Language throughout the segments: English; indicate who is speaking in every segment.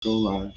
Speaker 1: Go live.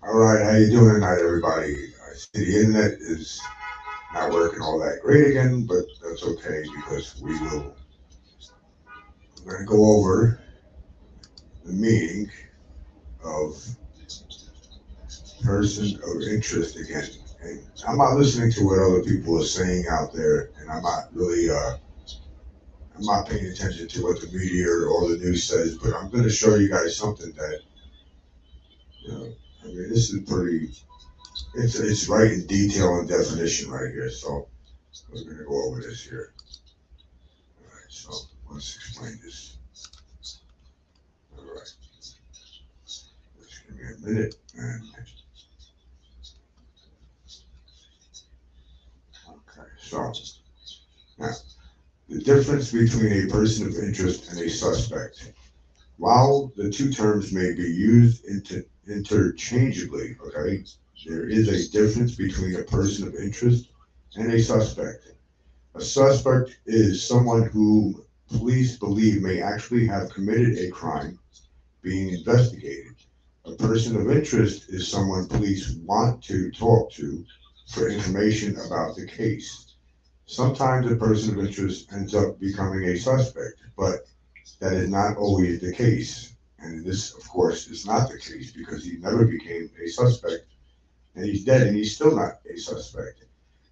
Speaker 2: All right, how you doing tonight, everybody? I see the internet is not working all that great again, but that's okay because we're going to go over the meaning of person of interest again. And I'm not listening to what other people are saying out there, and I'm not really, I'm not paying attention to what the media or the news says, but I'm going to show you guys something that, I mean, this is pretty. It's right in detail and definition right here. So we're going to go over this here. All right, so let's explain this. All right, just give me a minute. And okay, so now the difference between a person of interest and a suspect. While the two terms may be used interchangeably, okay, there is a difference between a person of interest and a suspect. A suspect is someone who police believe may actually have committed a crime being investigated. A person of interest is someone police want to talk to for information about the case. Sometimes a person of interest ends up becoming a suspect, but that is not always the case. And this, of course, is not the case because he never became a suspect and he's dead and he's still not a suspect.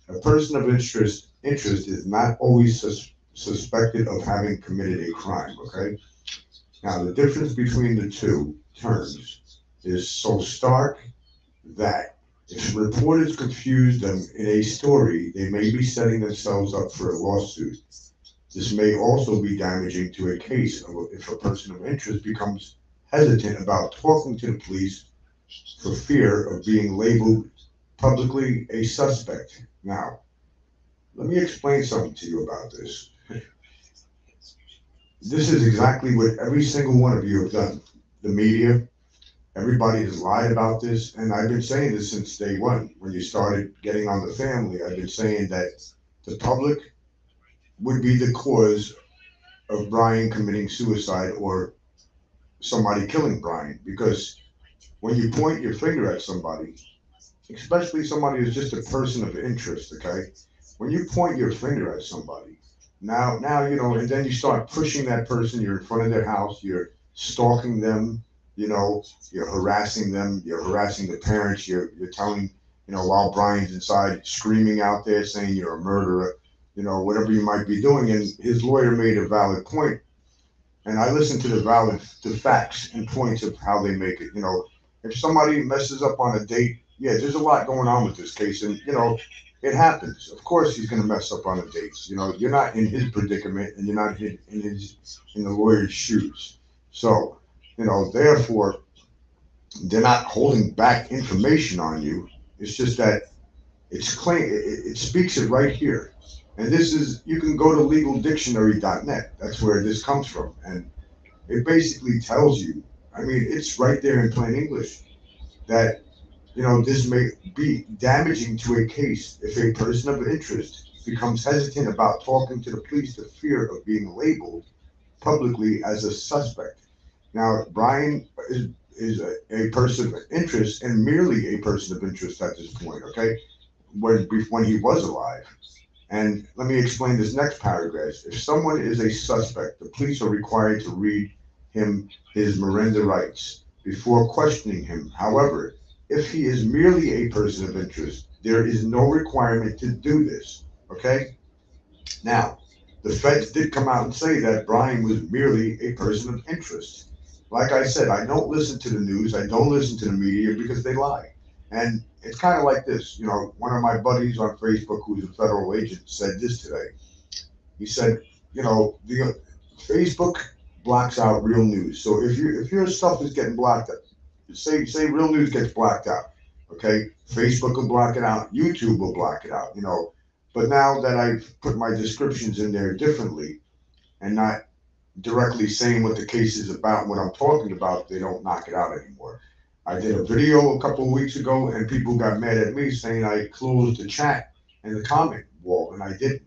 Speaker 2: A person of interest is not always suspected of having committed a crime, okay? Now, the difference between the two terms is so stark that if reporters confuse them in a story, they may be setting themselves up for a lawsuit. This may also be damaging to a case if a person of interest becomes hesitant about talking to the police for fear of being labeled publicly a suspect. Now, let me explain something to you about this. This is exactly what every single one of you have done. The media, everybody has lied about this, and I've been saying this since day one. When you started getting on the family, I've been saying that the public would be the cause of Brian committing suicide or somebody killing Brian, because when you point your finger at somebody, especially somebody who's just a person of interest, okay? When you point your finger at somebody, now, and then you start pushing that person, you're in front of their house, you're stalking them, you're harassing them, you're harassing the parents, you're telling, while Brian's inside screaming out there saying you're a murderer, whatever you might be doing. And his lawyer made a valid point, and I listened to the facts and points of how they make it. If somebody messes up on a date, yeah, there's a lot going on with this case, and it happens. Of course, he's going to mess up on a date. You're not in his predicament, and you're not in the lawyer's shoes. So, therefore, they're not holding back information on you. It's just that it speaks it right here. And this is, you can go to legaldictionary.net. That's where this comes from. And it basically tells you, I mean, it's right there in plain English, that, this may be damaging to a case if a person of interest becomes hesitant about talking to the police for fear of being labeled publicly as a suspect. Now, Brian is a person of interest and merely a person of interest at this point, okay? When he was alive. And let me explain this next paragraph. If someone is a suspect, the police are required to read him his Miranda Rights before questioning him. However, if he is merely a person of interest, there is no requirement to do this, okay? Now, the feds did come out and say that Brian was merely a person of interest. Like I said, I don't listen to the news. I don't listen to the media because they lie. And it's kind of like this. One of my buddies on Facebook, who's a federal agent, said this today. He said, the Facebook blocks out real news. So if your stuff is getting blocked out, say real news gets blocked out, okay, Facebook will block it out, YouTube will block it out, you know. But now that I've put my descriptions in there differently and not directly saying what the case is about, what I'm talking about, they don't knock it out anymore. I did a video a couple of weeks ago, and people got mad at me saying I closed the chat and the comment wall, and I didn't.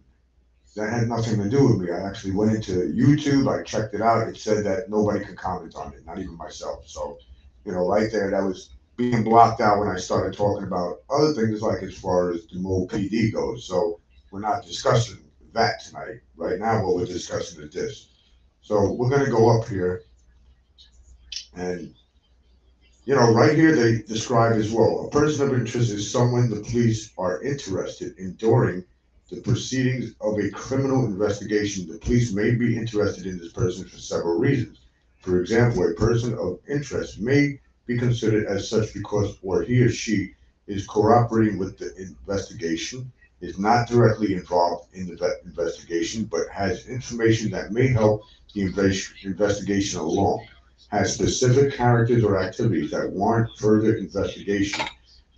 Speaker 2: That had nothing to do with me. I actually went into YouTube, I checked it out. It said that nobody could comment on it, not even myself. So, you know, right there, that was being blocked out when I started talking about other things, like as far as the Mo PD goes. So, we're not discussing that tonight. Right now, what we're discussing is this. So, we're going to go up here, and, you know, right here they describe as well, a person of interest is someone the police are interested in during the proceedings of a criminal investigation. The police may be interested in this person for several reasons. For example, a person of interest may be considered as such because or he or she is cooperating with the investigation, is not directly involved in the investigation, but has information that may help the investigation along, has specific characters or activities that warrant further investigation.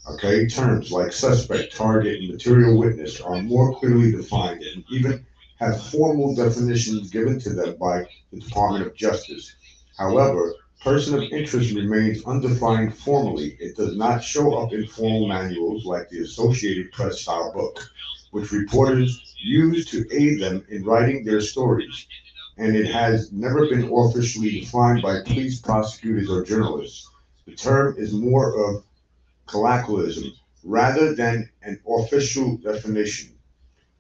Speaker 2: Okay, terms like suspect, target, and material witness are more clearly defined and even have formal definitions given to them by the Department of Justice. However, person of interest remains undefined formally. It does not show up in formal manuals like the Associated Press style book, which reporters use to aid them in writing their stories, and it has never been officially defined by police, prosecutors, or journalists. The term is more of colloquialism rather than an official definition.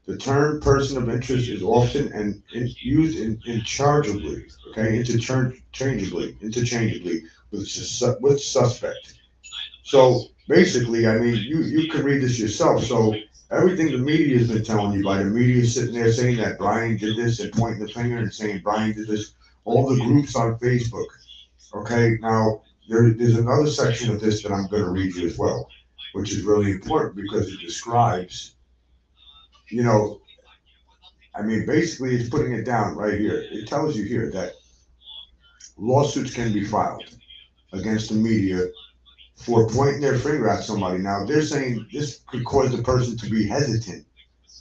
Speaker 2: The term person of interest is often used interchangeably, okay, interchangeably with suspect. So basically, I mean, you can read this yourself. So everything the media has been telling you, by the media sitting there saying that Brian did this and pointing the finger and saying Brian did this, all the groups on Facebook. Okay, now there's another section of this that I'm going to read you as well, which is really important because it describes, you know, I mean, basically it's putting it down right here. It tells you here that lawsuits can be filed against the media for pointing their finger at somebody. Now, they're saying this could cause the person to be hesitant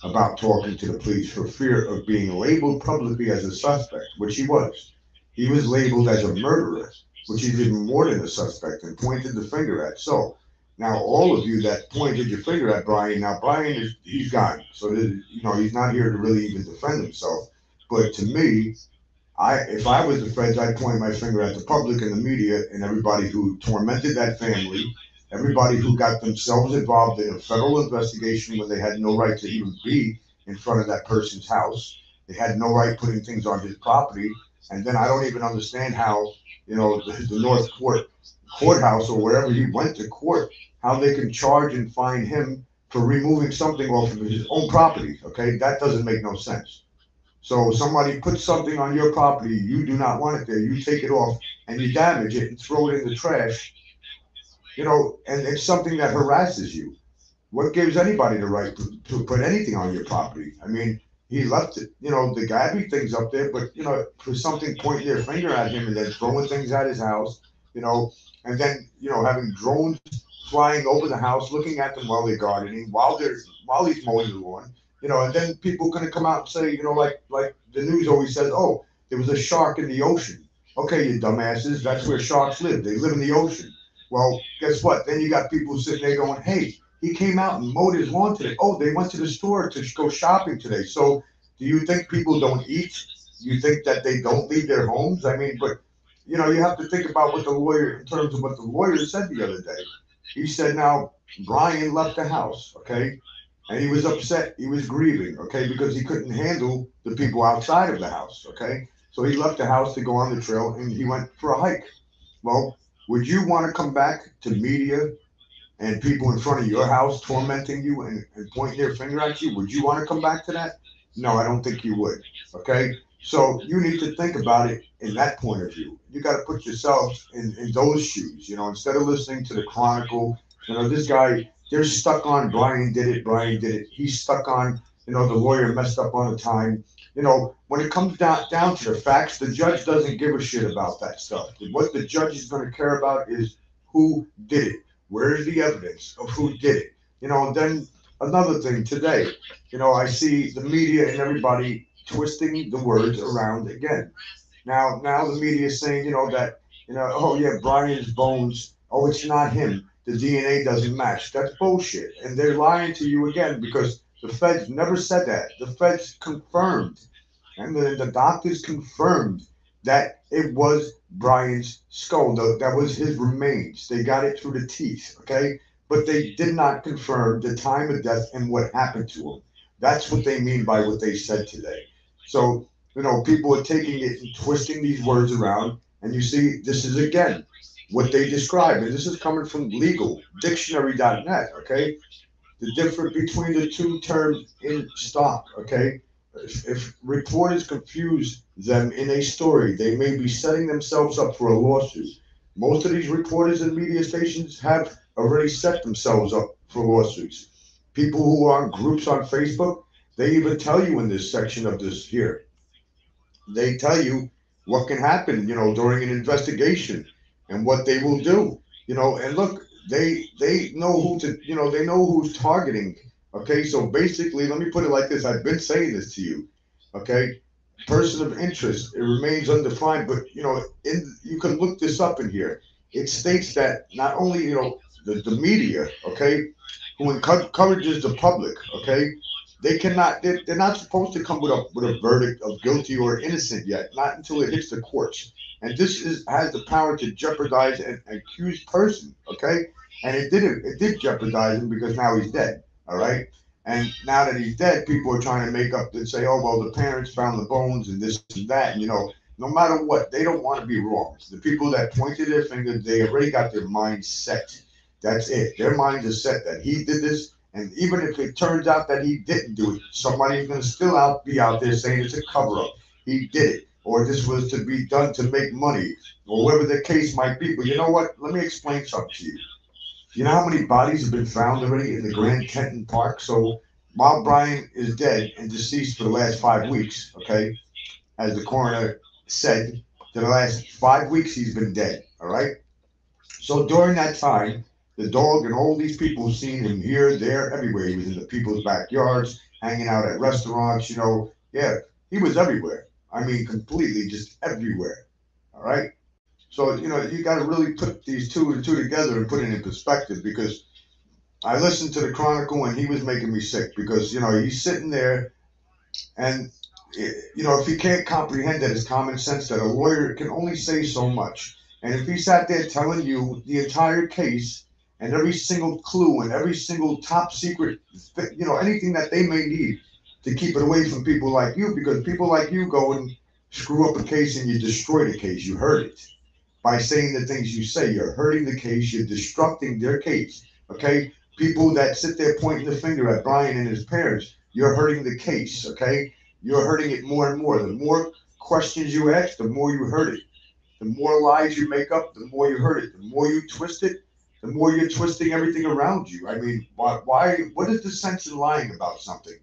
Speaker 2: about talking to the police for fear of being labeled publicly as a suspect, which he was. He was labeled as a murderer, which is even more than a suspect, and pointed the finger at. So now all of you that pointed your finger at Brian, now Brian he's gone. So you know, he's not here to really even defend himself. But to me, if I was the feds, I'd point my finger at the public and the media and everybody who tormented that family, everybody who got themselves involved in a federal investigation when they had no right to even be in front of that person's house. They had no right putting things on his property. And then I don't even understand how, you know, the North courthouse or wherever he went to court, how they can charge and fine him for removing something off of his own property. Okay, that doesn't make no sense. So somebody puts something on your property, you do not want it there, you take it off and you damage it and throw it in the trash, you know, and it's something that harasses you. What gives anybody the right to put anything on your property? I mean, he left it, you know, the Gabby thing's up there, but, you know, for something pointing their finger at him and then throwing things at his house, you know, and then, you know, having drones flying over the house, looking at them while they're gardening, while he's mowing the lawn, you know, and then people gonna come out and say, you know, like the news always says, oh, there was a shark in the ocean. Okay, you dumbasses, that's where sharks live. They live in the ocean. Well, guess what? Then you got people sitting there going, hey, he came out and mowed his lawn today. Oh, they went to the store to go shopping today. So do you think people don't eat? You think that they don't leave their homes? I mean, but, you know, you have to think about what the lawyer, in terms of what the lawyer said the other day. He said, now, Brian left the house, okay? And he was upset. He was grieving, okay, because he couldn't handle the people outside of the house, okay? So he left the house to go on the trail and he went for a hike. Well, would you want to come back to media and people in front of your house tormenting you and pointing their finger at you? Would you want to come back to that? No, I don't think you would, okay? So you need to think about it in that point of view. You got to put yourself in those shoes, you know, instead of listening to the Chronicle. You know, this guy, they're stuck on Brian did it, Brian did it. He's stuck on, you know, the lawyer messed up on the time. when it comes down to the facts, the judge doesn't give a shit about that stuff. What the judge is going to care about is who did it. Where is the evidence of who did it? And then another thing today, I see the media and everybody twisting the words around again. Now the media is saying, that, oh yeah, Brian's bones. Oh, it's not him. The DNA doesn't match. That's bullshit, and they're lying to you again because the feds never said that. The feds confirmed, and the doctors confirmed that it was Brian's skull. That was his remains. They got it through the teeth, okay? But they did not confirm the time of death and what happened to him. That's what they mean by what they said today. So, people are taking it and twisting these words around. And you see, this is again what they describe. And this is coming from legal, dictionary.net, okay? The difference between the two terms in stock, okay? If reporters confuse them in a story, they may be setting themselves up for a lawsuit. Most of these reporters and media stations have already set themselves up for lawsuits. People who are on groups on Facebook, they even tell you in this section of this here, they tell you what can happen, during an investigation and what they will do, and look, they know who to, they know who's targeting. Okay, so basically, let me put it like this. I've been saying this to you. Okay, person of interest, it remains undefined, but you can look this up in here. It states that not only, the media, okay, who encourages the public, okay, they're not supposed to come with a verdict of guilty or innocent yet, not until it hits the courts. And this has the power to jeopardize an accused person, okay? And it did jeopardize him because now he's dead, all right? And now that he's dead, people are trying to make up and say, oh well, the parents found the bones and this and that, and no matter what, they don't want to be wrong. The people that pointed their finger, they already got their mind set. That's it. Their minds are set that he did this, and even if it turns out that he didn't do it, somebody's going to still be out there saying it's a cover up. He did it, or this was to be done to make money, or whatever the case might be. But you know what? Let me explain something to you. You know how many bodies have been found already in the Grand Kenton Park? So while Brian is dead and deceased for the last 5 weeks, okay, as the coroner said, for the last 5 weeks he's been dead, all right? So during that time, the dog and all these people seen him here, there, everywhere. He was in the people's backyards, hanging out at restaurants, Yeah, he was everywhere. I mean, completely just everywhere. All right. So, you got to really put these two and two together and put it in perspective because I listened to the Chronicle and he was making me sick because, he's sitting there and, if he can't comprehend that it's common sense that a lawyer can only say so much. And if he sat there telling you the entire case and every single clue and every single top secret, anything that they may need to keep it away from people like you, because people like you go and screw up a case and you destroy the case. You hurt it by saying the things you say. You're hurting the case. You're destructing their case. Okay? People that sit there pointing the finger at Brian and his parents, you're hurting the case. Okay? You're hurting it more and more. The more questions you ask, the more you hurt it. The more lies you make up, the more you hurt it. The more you twist it, the more you're twisting everything around you. I mean, what is the sense in lying about something?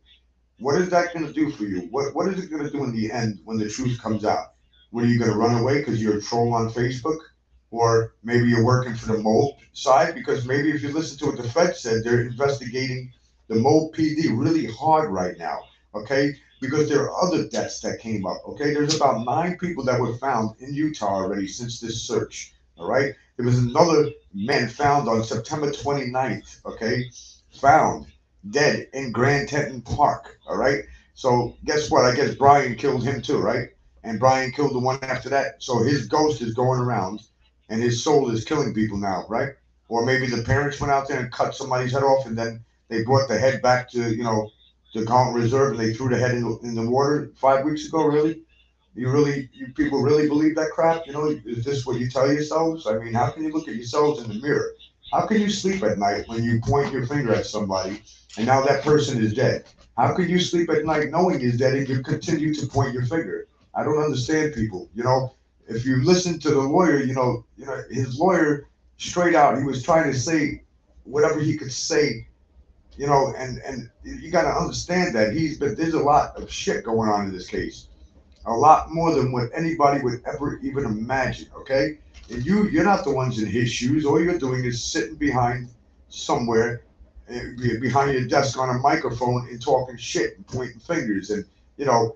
Speaker 2: What is that going to do for you? What is it going to do in the end when the truth comes out? What are you going to run away because you're a troll on Facebook? Or maybe you're working for the Mold side? Because maybe if you listen to what the Fed said, they're investigating the Mold PD really hard right now. Okay? Because there are other deaths that came up. Okay? There's about 9 people that were found in Utah already since this search. All right? There was another man found on September 29th. Okay? Found dead in Grand Teton Park. All right. So guess what? I guess Brian killed him too, right? And Brian killed the one after that. So his ghost is going around, and his soul is killing people now, right? Or maybe the parents went out there and cut somebody's head off, and then they brought the head back to the Gaunt Reserve, and they threw the head in the water 5 weeks ago. Really? You people really believe that crap? Is this what you tell yourselves? I mean, how can you look at yourselves in the mirror? How can you sleep at night when you point your finger at somebody and now that person is dead? How can you sleep at night knowing he's dead and you continue to point your finger? I don't understand people. If you listen to the lawyer, his lawyer straight out, he was trying to say whatever he could say and you got to understand that there's a lot of shit going on in this case, a lot more than what anybody would ever even imagine. Okay, and you're not the ones in his shoes. All you're doing is sitting behind somewhere, behind your desk on a microphone and talking shit and pointing fingers, and you know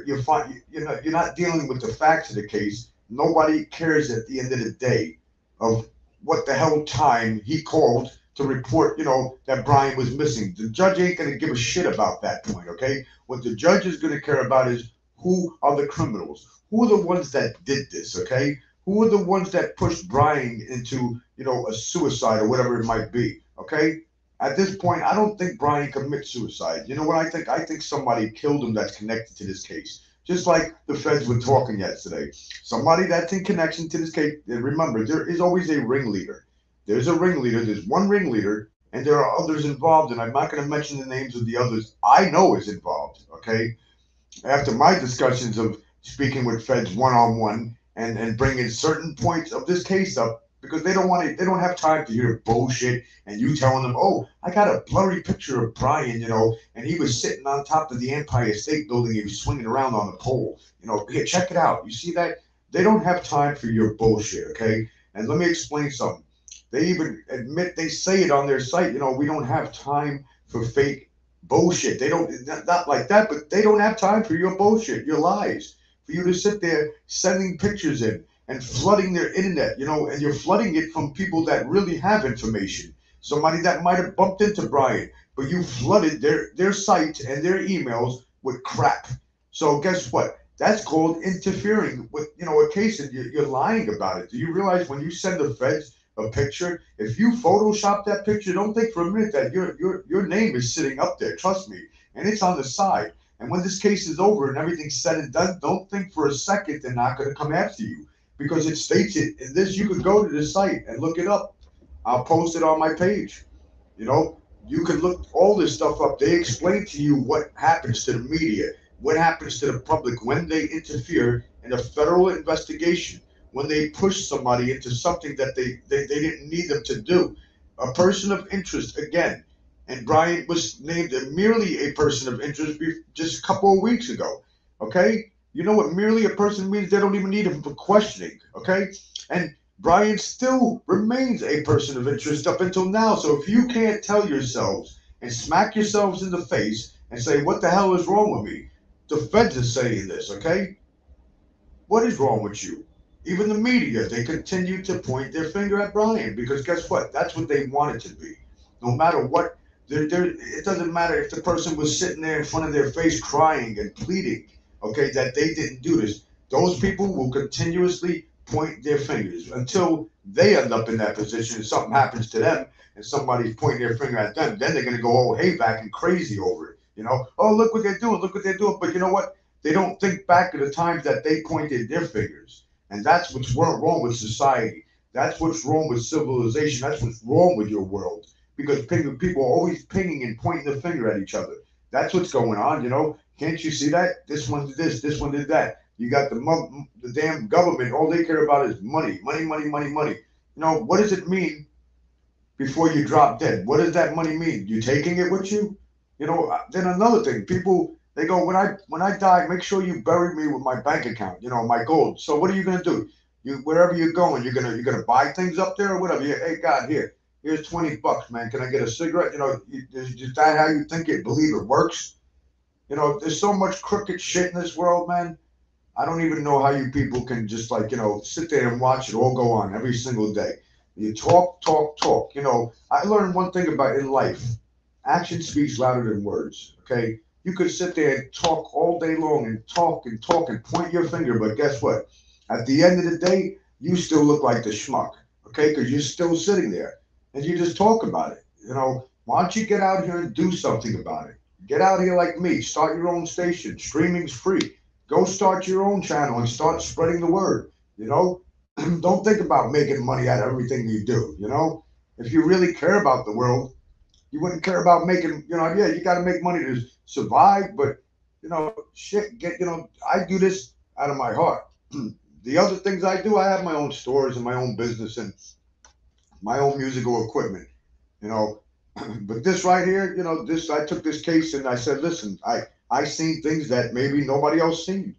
Speaker 2: you're fine. You're not dealing with the facts of the case. Nobody cares at the end of the day of what the hell time he called to report, that Brian was missing. The judge ain't gonna give a shit about that point, okay? What the judge is gonna care about is who are the criminals? Who are the ones that did this, okay? Who are the ones that pushed Brian into, a suicide or whatever it might be, okay? At this point, I don't think Brian commits suicide. You know what I think? I think somebody killed him that's connected to this case. Just like the feds were talking yesterday. Somebody that's in connection to this case. And remember, there is always a ringleader. There's a ringleader. There's one ringleader, and there are others involved. And I'm not going to mention the names of the others I know is involved, okay? After my discussions of speaking with feds one on one and bringing certain points of this case up because they don't have time to hear bullshit and you telling them, oh, I got a blurry picture of Brian, and he was sitting on top of the Empire State Building, he was swinging around on the pole, here, check it out, you see that? They don't have time for your bullshit, okay? And let me explain something. They even admit, they say it on their site, we don't have time for fake bullshit. They don't, not like that, but they don't have time for your bullshit, your lies, for you to sit there sending pictures in and flooding their internet, and you're flooding it from people that really have information. Somebody that might have bumped into Brian, but you flooded their site and their emails with crap. So guess what? That's called interfering with, a case, and you're lying about it. Do you realize when you send the feds a picture, if you Photoshop that picture, don't think for a minute that your name is sitting up there. Trust me, and it's on the side. And when this case is over and everything's said and done, don't think for a second they're not going to come after you because it states it in this. You could go to the site and look it up. I'll post it on my page. You know, you can look all this stuff up. They explain to you what happens to the media, what happens to the public when they interfere in a federal investigation, when they push somebody into something that they didn't need them to do. A person of interest, again, and Brian was named merely a person of interest just a couple of weeks ago. Okay? You know what merely a person means? They don't even need him for questioning. Okay? And Brian still remains a person of interest up until now. So if you can't tell yourselves and smack yourselves in the face and say, what the hell is wrong with me? The feds are saying this, okay? What is wrong with you? Even the media, they continue to point their finger at Brian because guess what? That's what they want it to be. No matter what, it doesn't matter if the person was sitting there in front of their face crying and pleading, okay, that they didn't do this. Those people will continuously point their fingers until they end up in that position and something happens to them and somebody's pointing their finger at them. Then they're going to go all hayback and crazy over it. Oh, look what they're doing. Look what they're doing. But you know what? They don't think back of the times that they pointed their fingers. And that's what's wrong with society. That's what's wrong with civilization. That's what's wrong with your world. Because people are always pinging and pointing the finger at each other. That's what's going on. Can't you see that? This one did this one did that. You got the damn government. All they care about is money, money, money, money, money. What does it mean before you drop dead? What does that money mean? You taking it with you? Then another thing, people, they go, when I die, make sure you bury me with my bank account, my gold. So what are you gonna do? Wherever you're going, you're gonna buy things up there or whatever. Hey God, here's $20, man. Can I get a cigarette? Is that how you think it? Believe it works? There's so much crooked shit in this world, man. I don't even know how you people can just sit there and watch it all go on every single day. You talk, talk, talk. I learned one thing about in life. Action speaks louder than words. Okay. You could sit there and talk all day long and talk and talk and point your finger, but guess what? At the end of the day, you still look like the schmuck. Okay, because you're still sitting there and you just talk about it. Why don't you get out here and do something about it? Get out here like me. Start your own station. Streaming's free. Go start your own channel and start spreading the word. Don't think about making money out of everything you do. If you really care about the world, you wouldn't care about making, yeah, you got to make money to survive, but, I do this out of my heart. The other things I do, I have my own stores and my own business and my own musical equipment. But this right here, this I took this case and I said, listen, I seen things that maybe nobody else seen,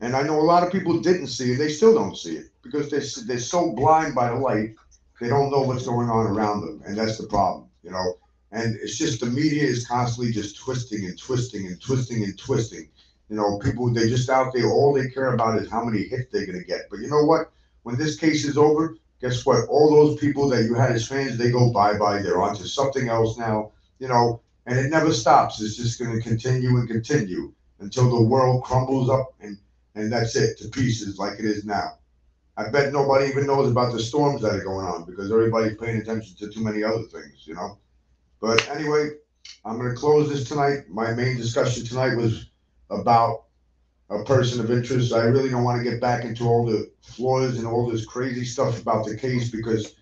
Speaker 2: and I know a lot of people didn't see it. They still don't see it because they're so blind by the light, they don't know what's going on around them, and that's the problem. And it's just the media is constantly just twisting and twisting and twisting and twisting. People they're just out there. All they care about is how many hits they're gonna get. But you know what? When this case is over, guess what? All those people that you had as fans, they go bye bye. They're on to something else now. And it never stops. It's just gonna continue and continue until the world crumbles up and that's it to pieces like it is now. I bet nobody even knows about the storms that are going on because everybody's paying attention to too many other things. But anyway, I'm going to close this tonight. My main discussion tonight was about a person of interest. I really don't want to get back into all the flaws and all this crazy stuff about the case because,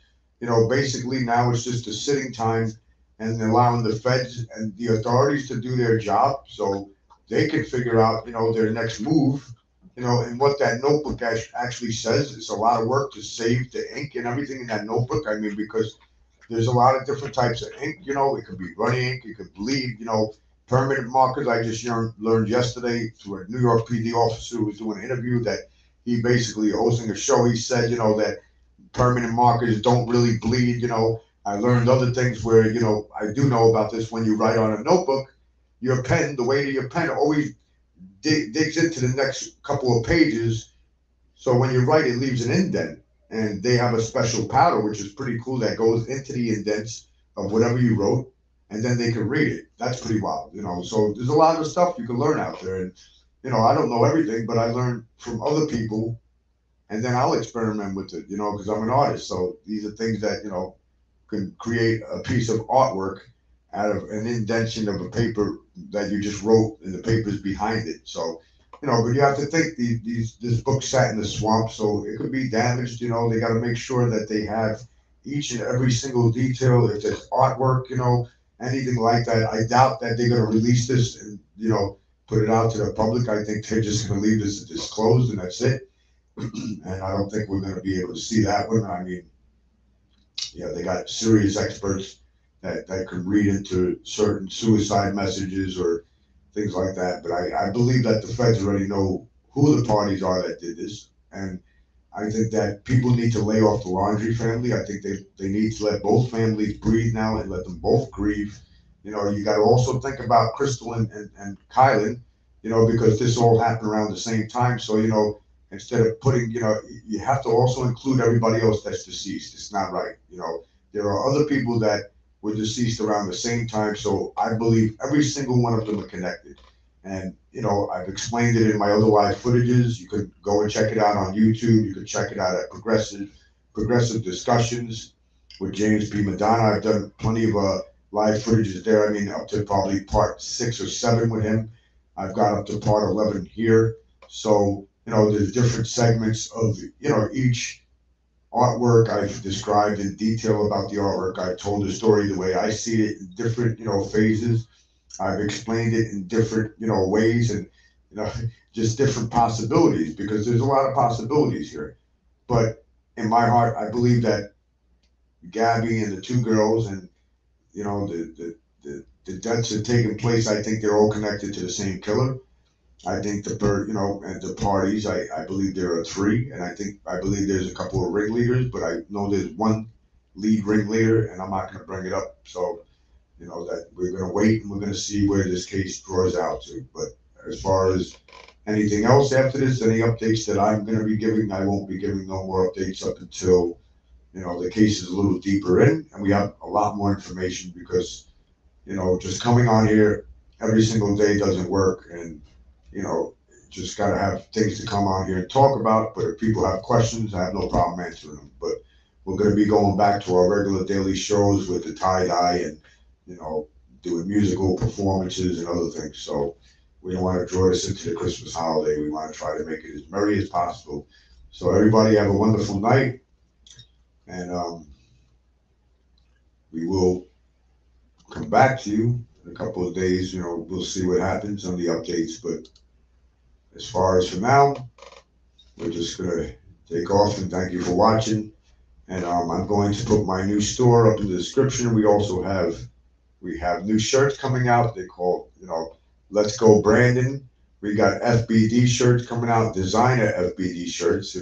Speaker 2: basically now it's just a sitting time and allowing the feds and the authorities to do their job so they can figure out, their next move. And what that notebook actually says. It's a lot of work to save the ink and everything in that notebook. I mean, because there's a lot of different types of ink. It could be runny ink, it could bleed. Permanent markers. I just learned yesterday through a New York PD officer who was doing an interview that he basically hosting a show. He said, that permanent markers don't really bleed. I learned other things where, I do know about this. When you write on a notebook, your pen, the weight of your pen always digs into the next couple of pages. So when you write, it leaves an indent. And they have a special powder, which is pretty cool, that goes into the indents of whatever you wrote, and then they can read it. That's pretty wild. So there's a lot of stuff you can learn out there. And, I don't know everything, but I learned from other people, and then I'll experiment with it, because I'm an artist. So these are things that, can create a piece of artwork out of an indentation of a paper that you just wrote and the papers behind it. So, but you have to think this book sat in the swamp, so it could be damaged. They got to make sure that they have each and every single detail. If there's artwork, anything like that, I doubt that they're going to release this and put it out to the public. I think they're just going to leave this disclosed and that's it. And I don't think we're going to be able to see that one. I mean, they got serious experts that can read into certain suicide messages or things like that. But I believe that the feds already know who the parties are that did this. And I think that people need to lay off the Laundrie family. I think they need to let both families breathe now and let them both grieve. You got to also think about Crystal and Kylan, because this all happened around the same time. So, instead of putting, you have to also include everybody else that's deceased. It's not right. There are other people that were deceased around the same time. So I believe every single one of them are connected. And, I've explained it in my other live footages. You could go and check it out on YouTube. You could check it out at Progressive Discussions with James P. Madonna. I've done plenty of live footages there. I mean, up to probably part 6 or 7 with him. I've got up to part 11 here. So, there's different segments of, each artwork. I've described in detail about the artwork. I've told the story the way I see it in different, phases. I've explained it in different, ways and, just different possibilities because there's a lot of possibilities here. But in my heart, I believe that Gabby and the 2 girls and, the deaths that taken place, I think they're all connected to the same killer. I think and the parties, I believe there are 3, and I believe there's a couple of ringleaders, but I know there's one lead ringleader, and I'm not going to bring it up. So, that we're going to wait and we're going to see where this case draws out to. But as far as anything else after this, any updates that I'm going to be giving, I won't be giving no more updates up until, the case is a little deeper in, and we have a lot more information because, just coming on here every single day doesn't work, and just got to have things to come on here and talk about. But if people have questions, I have no problem answering them. But we're going to be going back to our regular daily shows with the tie-dye and, doing musical performances and other things. So we don't want to draw this into the Christmas holiday. We want to try to make it as merry as possible. So everybody have a wonderful night. And we will come back to you in a couple of days. We'll see what happens on the updates. But as far as for now, we're just going to take off and thank you for watching. And I'm going to put my new store up in the description. We have new shirts coming out. They call, Let's Go Brandon. We got FBD shirts coming out, designer FBD shirts,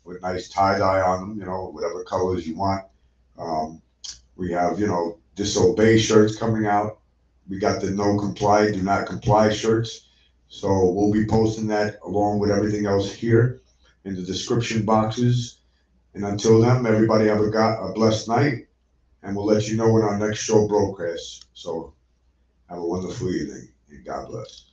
Speaker 2: with nice tie dye on them, whatever colors you want. We have, Disobey shirts coming out. We got the No Comply, Do Not Comply shirts. So we'll be posting that along with everything else here in the description boxes. And until then, everybody have a blessed night, and we'll let you know when our next show broadcasts. So have a wonderful evening, and God bless.